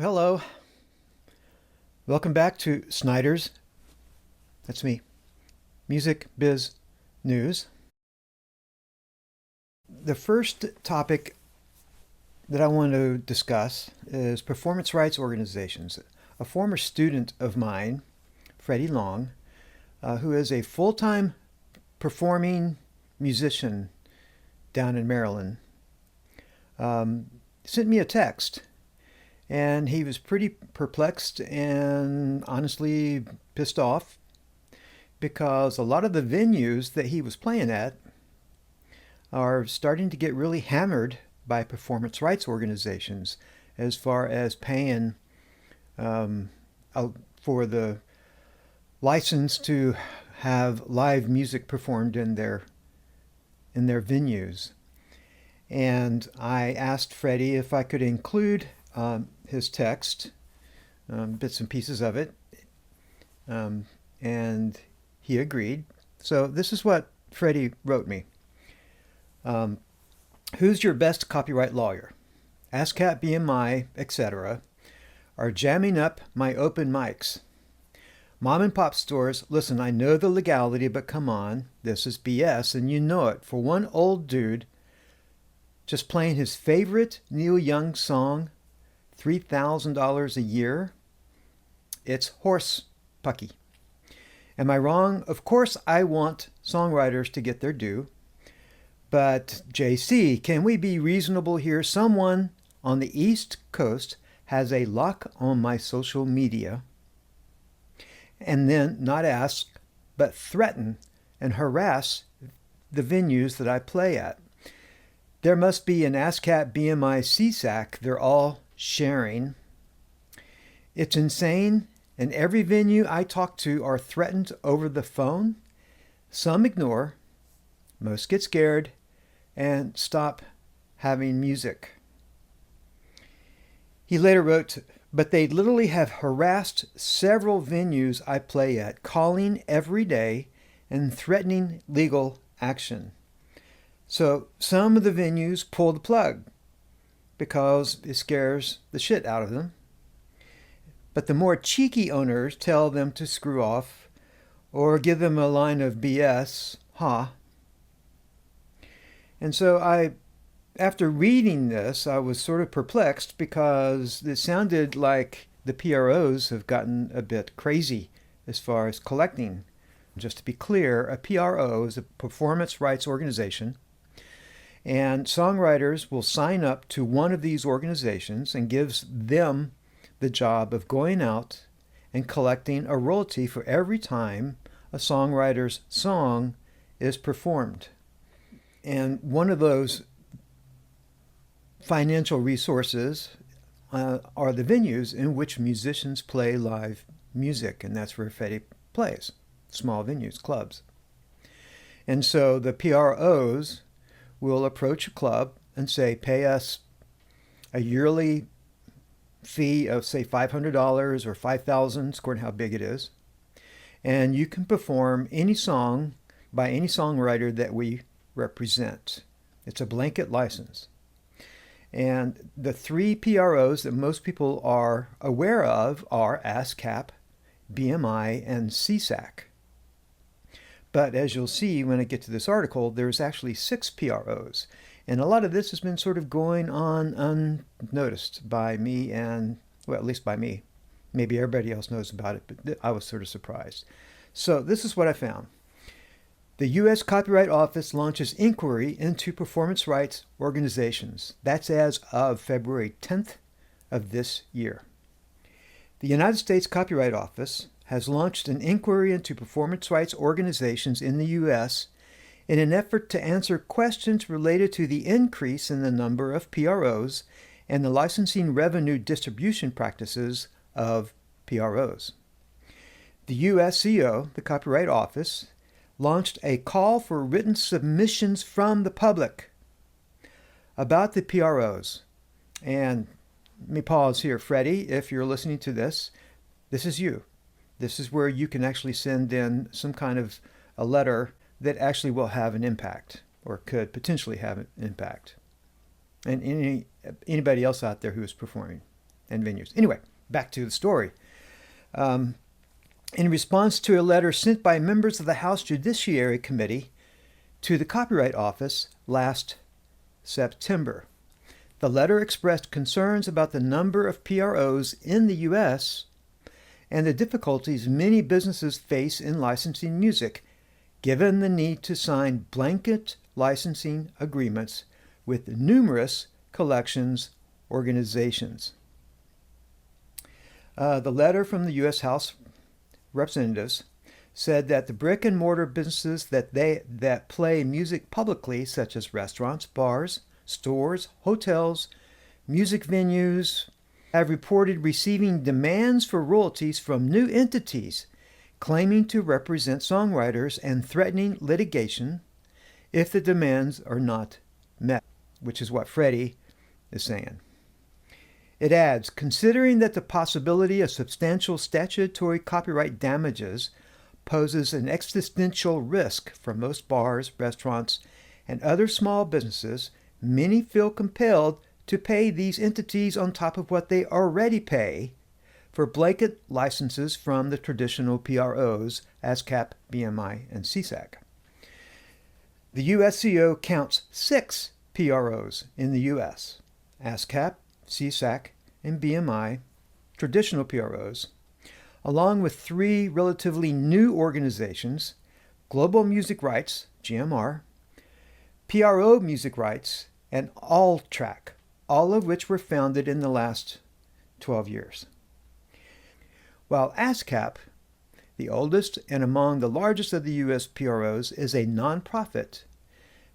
Hello, welcome back to Snyder's, that's me, Music Biz News. The first topic that I want to discuss is performance rights organizations. A former student of mine, Freddie Long, who is a full-time performing musician down in Maryland, sent me a text. And he was pretty perplexed and honestly pissed off because a lot of the venues that he was playing at are starting to get really hammered by performance rights organizations as far as paying for the license to have live music performed in their venues. And I asked Freddie if I could include his text, bits and pieces of it, and he agreed. So this is what Freddie wrote me. Who's your best copyright lawyer? ASCAP, BMI, etc. are jamming up my open mics. Mom and pop stores, listen, I know the legality, but come on, this is BS, and you know it. For one old dude just playing his favorite Neil Young song, $3,000 a year, it's horse pucky. Am I wrong? Of course I want songwriters to get their due, but JC, can we be reasonable here? Someone on the East Coast has a lock on my social media and then not ask, but threaten and harass the venues that I play at. There must be an ASCAP, BMI, CSAC they're all sharing. It's insane, and every venue I talk to are threatened over the phone. Some ignore, most get scared, and stop having music. He later wrote, but they literally have harassed several venues I play at, calling every day and threatening legal action. So some of the venues pull the plug because it scares the shit out of them. But the more cheeky owners tell them to screw off or give them a line of BS, And so after reading this, I was sort of perplexed because it sounded like the PROs have gotten a bit crazy as far as collecting. Just to be clear, a PRO is a performance rights organization, and songwriters will sign up to one of these organizations and gives them the job of going out and collecting a royalty for every time a songwriter's song is performed. And one of those financial resources are the venues in which musicians play live music, and that's where Freddie plays, small venues, clubs. And so the PROs will approach a club and say, pay us a yearly fee of, say, $500 or $5,000, according to how big it is. And you can perform any song by any songwriter that we represent. It's a blanket license. And the three PROs that most people are aware of are ASCAP, BMI, and CSAC. But as you'll see when I get to this article, there's actually 6 PROs. And a lot of this has been sort of going on unnoticed by me and, well, at least by me. Maybe everybody else knows about it, but I was sort of surprised. So this is what I found. The U.S. Copyright Office launches inquiry into performance rights organizations. That's as of February 10th of this year. The United States Copyright Office has launched an inquiry into performance rights organizations in the U.S. in an effort to answer questions related to the increase in the number of PROs and the licensing revenue distribution practices of PROs. The USCO, the Copyright Office, launched a call for written submissions from the public about the PROs. And let me pause here, Freddie, if you're listening to this, this is you. This is where you can actually send in some kind of a letter that actually will have an impact or could potentially have an impact. And anybody else out there who is performing. and venues. Anyway, back to the story. In response to a letter sent by members of the House Judiciary Committee to the Copyright Office last September, the letter expressed concerns about the number of PROs in the U.S. and the difficulties many businesses face in licensing music, given the need to sign blanket licensing agreements with numerous collections organizations. The letter from the U.S. House Representatives said that the brick-and-mortar businesses that play music publicly, such as restaurants, bars, stores, hotels, music venues, have reported receiving demands for royalties from new entities claiming to represent songwriters and threatening litigation if the demands are not met, which is what Freddie is saying. It adds, considering that the possibility of substantial statutory copyright damages poses an existential risk for most bars, restaurants, and other small businesses, many feel compelled to pay these entities on top of what they already pay for blanket licenses from the traditional PROs, ASCAP, BMI, and CSAC. The USCO counts 6 PROs in the U.S., ASCAP, CSAC, and BMI, traditional PROs, along with 3 relatively new organizations, Global Music Rights, GMR, PRO Music Rights, and Alltrack, all of which were founded in the last 12 years. While ASCAP, the oldest and among the largest of the U.S. PROs, is a nonprofit,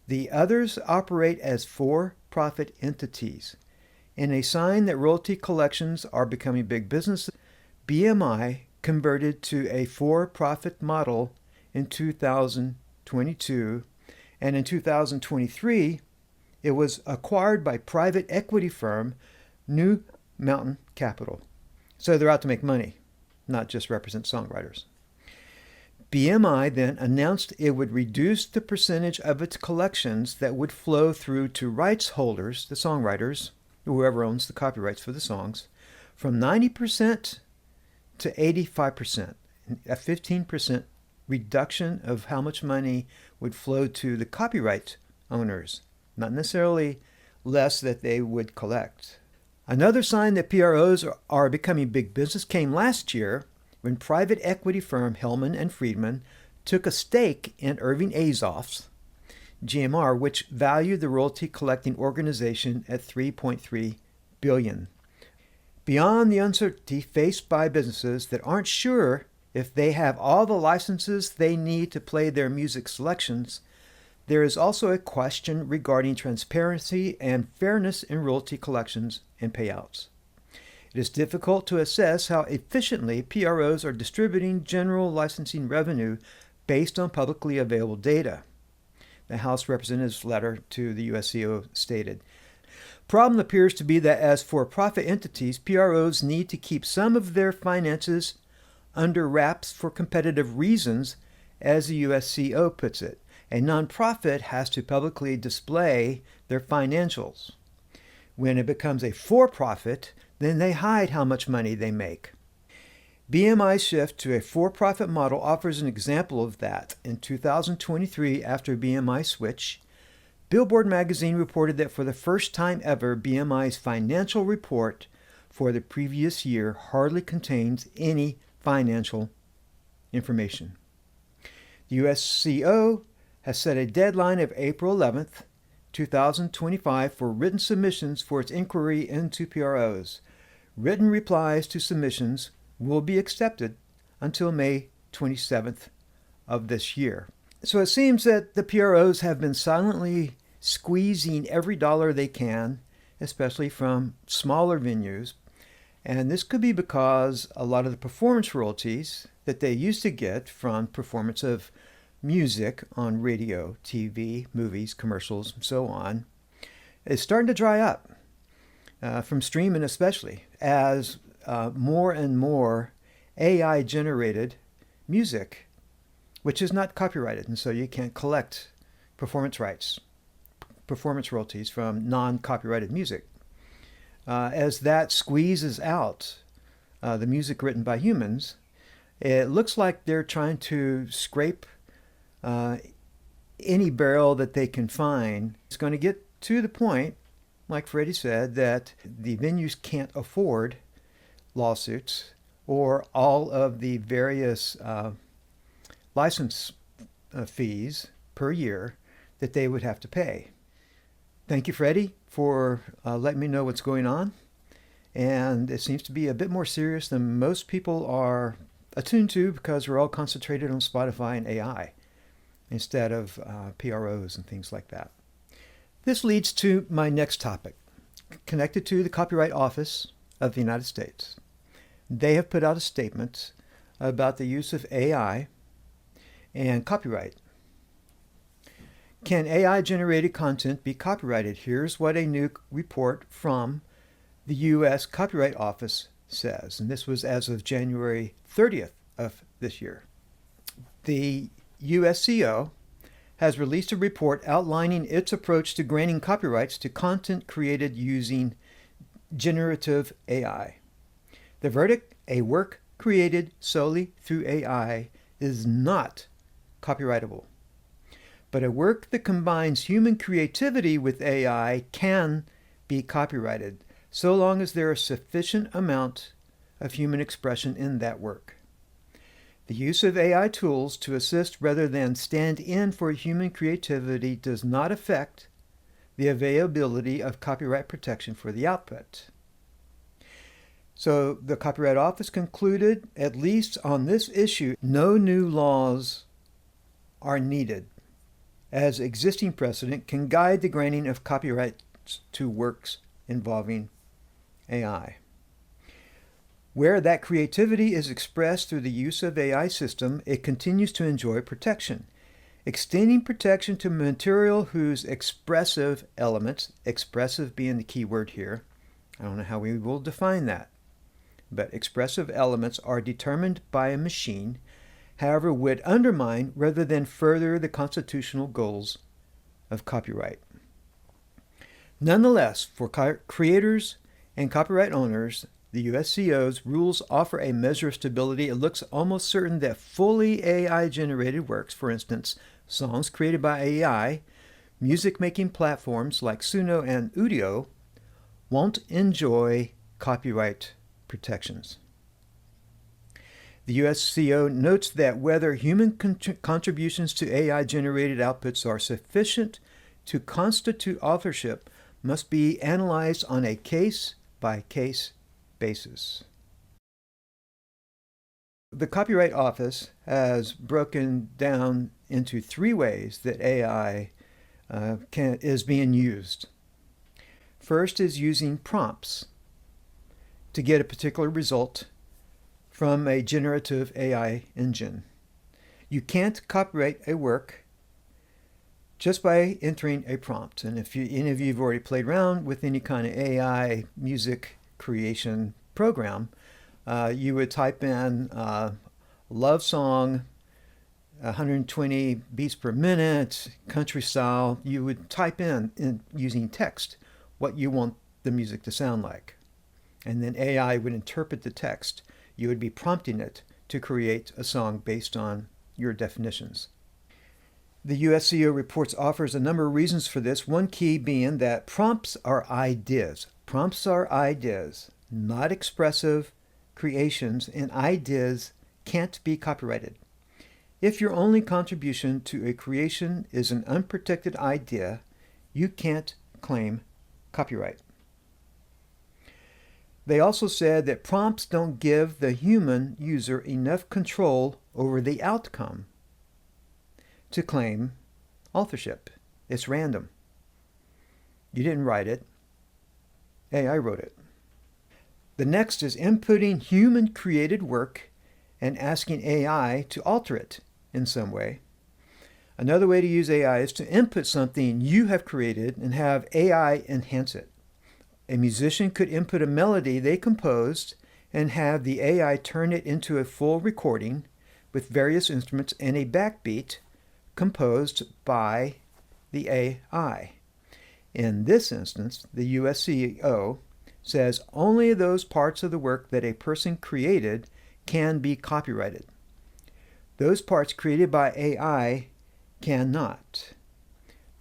the others operate as for-profit entities. In a sign that royalty collections are becoming big business, BMI converted to a for-profit model in 2022, and in 2023, it was acquired by private equity firm New Mountain Capital. So they're out to make money, not just represent songwriters. BMI then announced it would reduce the percentage of its collections that would flow through to rights holders, the songwriters, whoever owns the copyrights for the songs, from 90% to 85%, a 15% reduction of how much money would flow to the copyright owners, not necessarily less that they would collect. Another sign that PROs are becoming big business came last year when private equity firm Hellman and Friedman took a stake in Irving Azoff's GMR, which valued the royalty collecting organization at $3.3 billion. Beyond the uncertainty faced by businesses that aren't sure if they have all the licenses they need to play their music selections, there is also a question regarding transparency and fairness in royalty collections and payouts. It is difficult to assess how efficiently PROs are distributing general licensing revenue based on publicly available data. The House Representatives' letter to the USCO stated, problem appears to be that as for-profit entities, PROs need to keep some of their finances under wraps for competitive reasons, as the USCO puts it. A nonprofit has to publicly display their financials. When it becomes a for-profit, then they hide how much money they make. BMI's shift to a for-profit model offers an example of that. In 2023, after BMI switch, Billboard magazine reported that for the first time ever, BMI's financial report for the previous year hardly contains any financial information. The USCO has set a deadline of April 11th, 2025 for written submissions for its inquiry into PROs. Written replies to submissions will be accepted until May 27th of this year. So it seems that the PROs have been silently squeezing every dollar they can, especially from smaller venues. And this could be because a lot of the performance royalties that they used to get from performance of music on radio, TV, movies, commercials, and so on, is starting to dry up, from streaming especially, as more and more AI-generated music, which is not copyrighted, and so you can't collect performance royalties from non-copyrighted music. as that squeezes out the music written by humans, it looks like they're trying to scrape any barrel that they can find. It's going to get to the point, like Freddie said, that the venues can't afford lawsuits or all of the various license fees per year that they would have to pay. Thank you, Freddie, for letting me know what's going on. And it seems to be a bit more serious than most people are attuned to, because we're all concentrated on Spotify and AI instead of PROs and things like that. This leads to my next topic, connected to the Copyright Office of the United States. They have put out a statement about the use of AI and copyright. Can AI-generated content be copyrighted? Here's what a new report from the U.S. Copyright Office says, and this was as of January 30th of this year. The USCO has released a report outlining its approach to granting copyrights to content created using generative AI. The verdict: a work created solely through AI is not copyrightable. But a work that combines human creativity with AI can be copyrighted, so long as there is sufficient amount of human expression in that work. The use of AI tools to assist rather than stand in for human creativity does not affect the availability of copyright protection for the output. So the Copyright Office concluded, at least on this issue, no new laws are needed, as existing precedent can guide the granting of copyrights to works involving AI. Where that creativity is expressed through the use of AI system, it continues to enjoy protection. Extending protection to material whose expressive elements, expressive being the key word here, I don't know how we will define that, but expressive elements are determined by a machine, however, would undermine rather than further the constitutional goals of copyright. Nonetheless, for creators and copyright owners, the USCO's rules offer a measure of stability. It looks almost certain that fully AI-generated works, for instance, songs created by AI, music-making platforms like Suno and Udio, won't enjoy copyright protections. The USCO notes that whether human contributions to AI-generated outputs are sufficient to constitute authorship must be analyzed on a case-by-case basis. The Copyright Office has broken down into 3 ways that AI is being used. First is using prompts to get a particular result from a generative AI engine. You can't copyright a work just by entering a prompt. And if any of you have already played around with any kind of AI music creation program, you would type in love song, 120 beats per minute, country style. You would type in using text what you want the music to sound like. And then AI would interpret the text. You would be prompting it to create a song based on your definitions. The USCO reports offers a number of reasons for this, one key being that prompts are ideas. Prompts are ideas, not expressive creations, and ideas can't be copyrighted. If your only contribution to a creation is an unprotected idea, you can't claim copyright. They also said that prompts don't give the human user enough control over the outcome to claim authorship. It's random. You didn't write it. AI wrote it. The next is inputting human created work and asking AI to alter it in some way. Another way to use AI is to input something you have created and have AI enhance it. A musician could input a melody they composed and have the AI turn it into a full recording with various instruments and a backbeat composed by the AI. In this instance, the USCO says only those parts of the work that a person created can be copyrighted. Those parts created by AI cannot.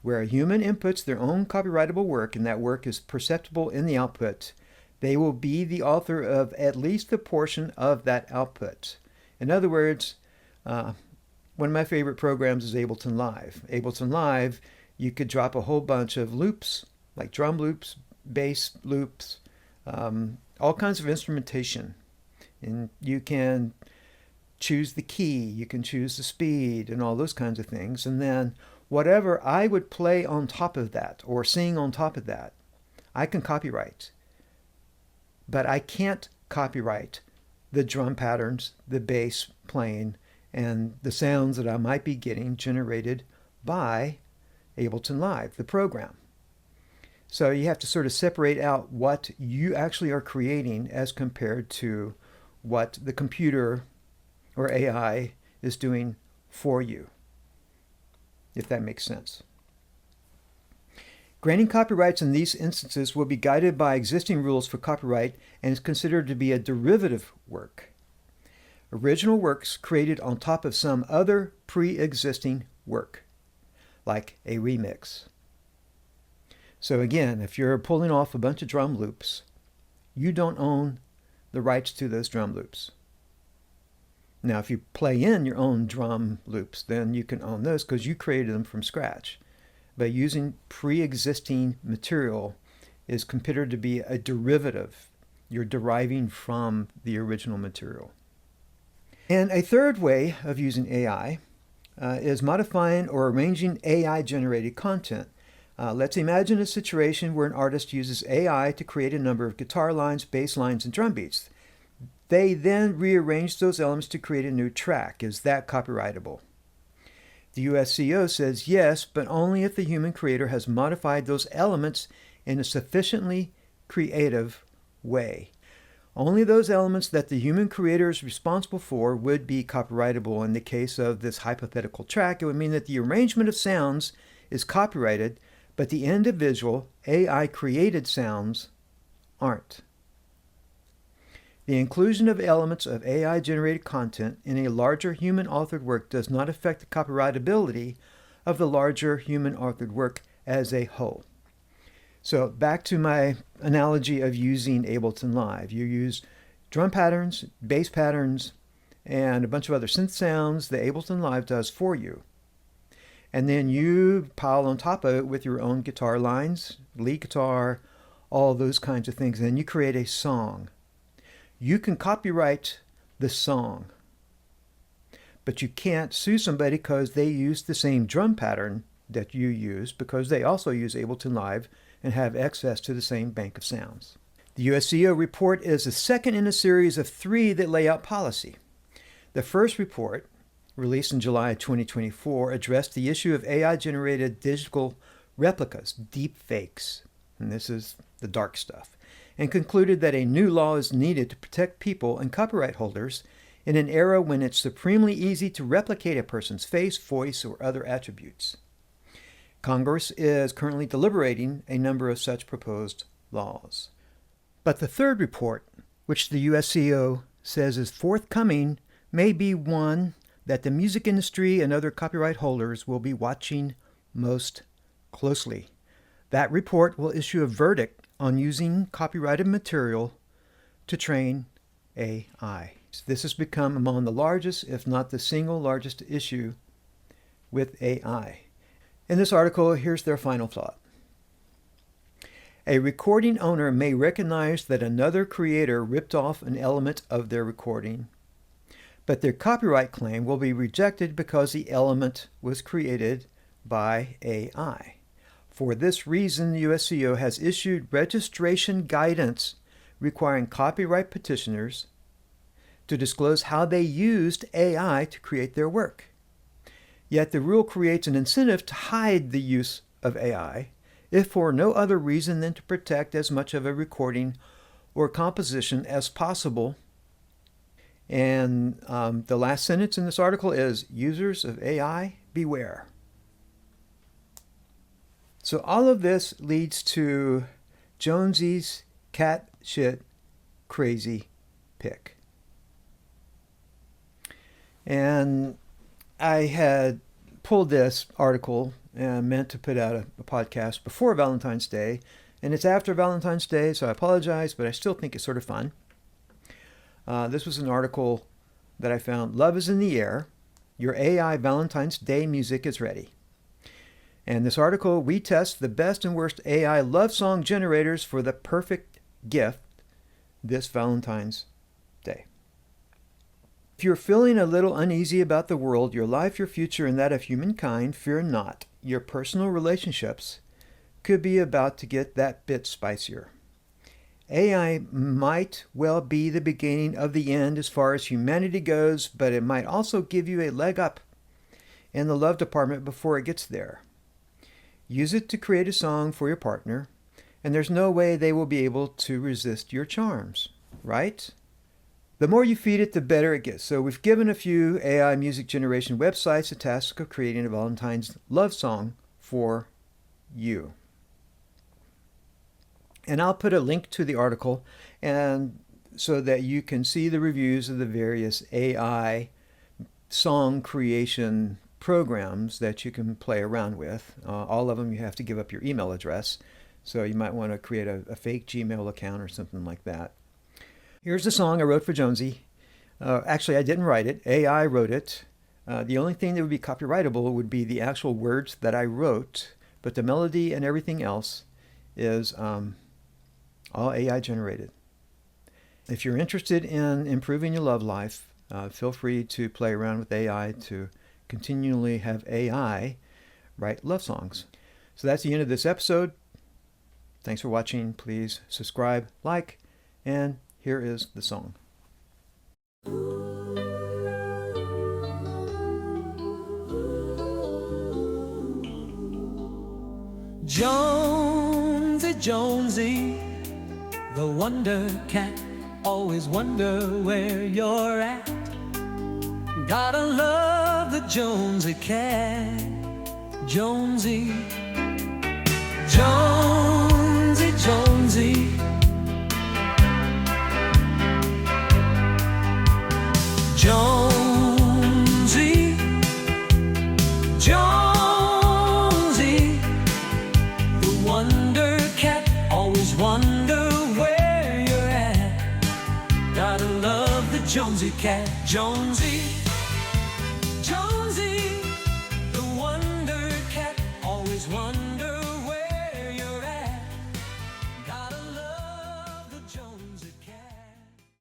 Where a human inputs their own copyrightable work and that work is perceptible in the output, they will be the author of at least a portion of that output. In other words, one of my favorite programs is Ableton Live. Ableton Live, you could drop a whole bunch of loops, like drum loops, bass loops, all kinds of instrumentation. And you can choose the key, you can choose the speed, and all those kinds of things. And then whatever I would play on top of that or sing on top of that, I can copyright. But I can't copyright the drum patterns, the bass playing, and the sounds that I might be getting generated by Ableton Live, the program. So you have to sort of separate out what you actually are creating as compared to what the computer or AI is doing for you, if that makes sense. Granting copyrights in these instances will be guided by existing rules for copyright and is considered to be a derivative work. Original works created on top of some other pre-existing work, like a remix. So again, if you're pulling off a bunch of drum loops, you don't own the rights to those drum loops. Now, if you play in your own drum loops, then you can own those because you created them from scratch. But using pre-existing material is considered to be a derivative. You're deriving from the original material. And a third way of using AI is modifying or arranging AI-generated content. Let's imagine a situation where an artist uses AI to create a number of guitar lines, bass lines, and drum beats. They then rearrange those elements to create a new track. Is that copyrightable? The USCO says yes, but only if the human creator has modified those elements in a sufficiently creative way. Only those elements that the human creator is responsible for would be copyrightable. In the case of this hypothetical track, it would mean that the arrangement of sounds is copyrighted, but the individual AI-created sounds aren't. The inclusion of elements of AI-generated content in a larger human-authored work does not affect the copyrightability of the larger human-authored work as a whole. So back to my analogy of using Ableton Live. You use drum patterns, bass patterns, and a bunch of other synth sounds that Ableton Live does for you. And then you pile on top of it with your own guitar lines, lead guitar, all those kinds of things. And then you create a song. You can copyright the song, but you can't sue somebody because they use the same drum pattern that you use because they also use Ableton Live and have access to the same bank of sounds. The USCO report is the second in a series of 3 that lay out policy. The first report, released in July 2024, addressed the issue of AI-generated digital replicas, deep fakes, and this is the dark stuff, and concluded that a new law is needed to protect people and copyright holders in an era when it's supremely easy to replicate a person's face, voice, or other attributes. Congress is currently deliberating a number of such proposed laws. But the third report, which the USCO says is forthcoming, may be one that the music industry and other copyright holders will be watching most closely. That report will issue a verdict on using copyrighted material to train AI. This has become among the largest, if not the single largest issue with AI. In this article, here's their final thought. A recording owner may recognize that another creator ripped off an element of their recording, but their copyright claim will be rejected because the element was created by AI. For this reason, the USCO has issued registration guidance requiring copyright petitioners to disclose how they used AI to create their work. Yet the rule creates an incentive to hide the use of AI, if for no other reason than to protect as much of a recording or composition as possible. And the last sentence in this article is, users of AI, beware. So all of this leads to Jonesy's cat batshit crazy pick. And I had pulled this article and meant to put out a podcast before Valentine's Day, and it's after Valentine's Day, so I apologize, but I still think it's sort of fun. This was an article that I found. Love is in the air. Your AI Valentine's Day music is ready. And this article, we test the best and worst AI love song generators for the perfect gift this Valentine's Day. If you're feeling a little uneasy about the world, your life, your future, and that of humankind, fear not. Your personal relationships could be about to get that bit spicier. AI might well be the beginning of the end as far as humanity goes, but it might also give you a leg up in the love department before it gets there. Use it to create a song for your partner, and there's no way they will be able to resist your charms, right? The more you feed it, the better it gets. So we've given a few AI music generation websites the task of creating a Valentine's love song for you. And I'll put a link to the article and so that you can see the reviews of the various AI song creation programs that you can play around with. All of them you have to give up your email address. So you might want to create a fake Gmail account or something like that. Here's the song I wrote for Jonesy. Actually, I didn't write it. AI wrote it. The only thing that would be copyrightable would be the actual words that I wrote, but the melody and everything else is all AI generated. If you're interested in improving your love life, feel free to play around with AI to continually have AI write love songs. So that's the end of this episode. Thanks for watching. Please subscribe, like, and here is the song. Jonesy, Jonesy, the wonder cat, always wonder where you're at. Gotta love the Jonesy cat. Jonesy, Jonesy, Jonesy, Jonesy, Jonesy, the wonder cat, always wonder where you're at. Gotta love the Jonesy cat. Jonesy, Jonesy, the wonder cat, always wonder